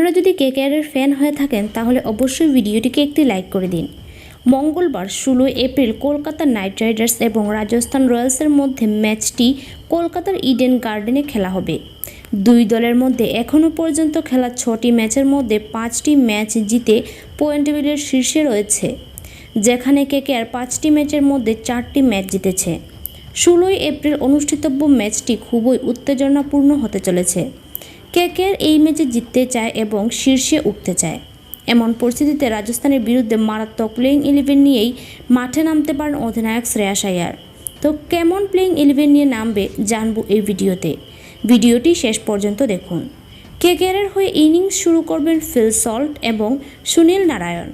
আপনারা যদি কেকেআরের ফ্যান হয়ে থাকেন তাহলে অবশ্যই ভিডিওটিকে একটি লাইক করে দিন। মঙ্গলবার 16 এপ্রিল কলকাতা নাইট রাইডার্স এবং রাজস্থান রয়্যালসের মধ্যে ম্যাচটি কলকাতার ইডেন গার্ডেনে খেলা হবে। দুই দলের মধ্যে এখনও পর্যন্ত খেলা 6টি ম্যাচের মধ্যে 5টি ম্যাচ জিতে পয়েন্ট টেবিলের শীর্ষে রয়েছে, যেখানে কেকেআর 5টি ম্যাচের মধ্যে 4টি ম্যাচ জিতেছে। 16 এপ্রিল অনুষ্ঠিতব্য ম্যাচটি খুবই উত্তেজনাপূর্ণ হতে চলেছে। কেকেআর এই ম্যাচে জিততে চায় এবং শীর্ষে উঠতে চায়। এমন পরিস্থিতিতে রাজস্থানের বিরুদ্ধে মারাত্মক প্লেইং 11 নিয়েই মাঠে নামতে পারেন অধিনায়ক শ্রেয়াস আইয়ার। তো কেমন প্লেইং 11 নিয়ে নামবে জানবো এই ভিডিওতে। ভিডিওটি শেষ পর্যন্ত দেখুন। কেকেআরের হয়ে ইনিংস শুরু করবেন ফিল সল্ট এবং সুনীল নারায়ণ।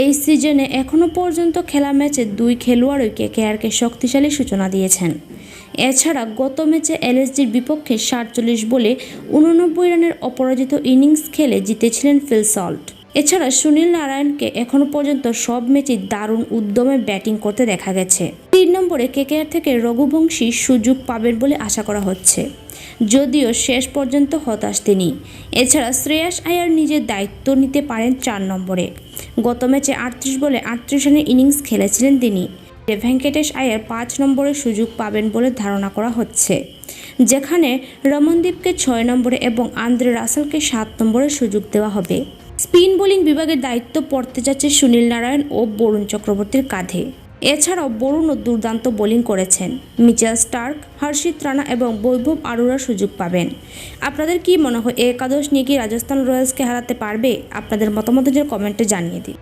এই সিজনে এখনও পর্যন্ত খেলা ম্যাচে দুই খেলোয়াড়ই কেকেআরকে শক্তিশালী সূচনা দিয়েছেন। এছাড়া গত ম্যাচে এলএসজির বিপক্ষে 47 বলে 89 রানের অপরাজিত ইনিংস খেলে জিতেছিলেন ফিল সল্ট। এছাড়া সুনীল নারায়ণকে এখনও পর্যন্ত সব ম্যাচেই দারুণ উদ্যমে ব্যাটিং করতে দেখা গেছে। 3 নম্বরে কেকেআর থেকে রঘুবংশী সুযোগ পাবেন বলে আশা করা হচ্ছে, যদিও শেষ পর্যন্ত হতাশ তিনি। এছাড়া শ্রেয়াস আইয়ার নিজের দায়িত্ব নিতে পারেন 4 নম্বরে। গত ম্যাচে 38 বলে 38 রানের ইনিংস খেলেছিলেন তিনি। ভেঙ্কটেশ আইয়ার 5 নম্বরে সুযোগ পাবেন বলে ধারণা করা হচ্ছে, যেখানে রমনদীপকে 6 নম্বরে এবং আন্দ্রে রাসেলকে 7 নম্বরে সুযোগ দেওয়া হবে। স্পিন বোলিং বিভাগের দায়িত্ব পড়তে যাচ্ছে সুনীল নারায়ণ ও বরুণ চক্রবর্তীর কাঁধে। এছাড়াও বরুণও দুর্দান্ত বোলিং করেছেন। মিচেল স্টার্ক, হর্ষিত রানা এবং বৈভব আরোরা সুযোগ পাবেন। আপনাদের কি মনে হয় একাদশ নিয়ে কি রাজস্থান রয়্যালসকে হারাতে পারবে? আপনাদের মতামতের কমেন্টে জানিয়ে দিন।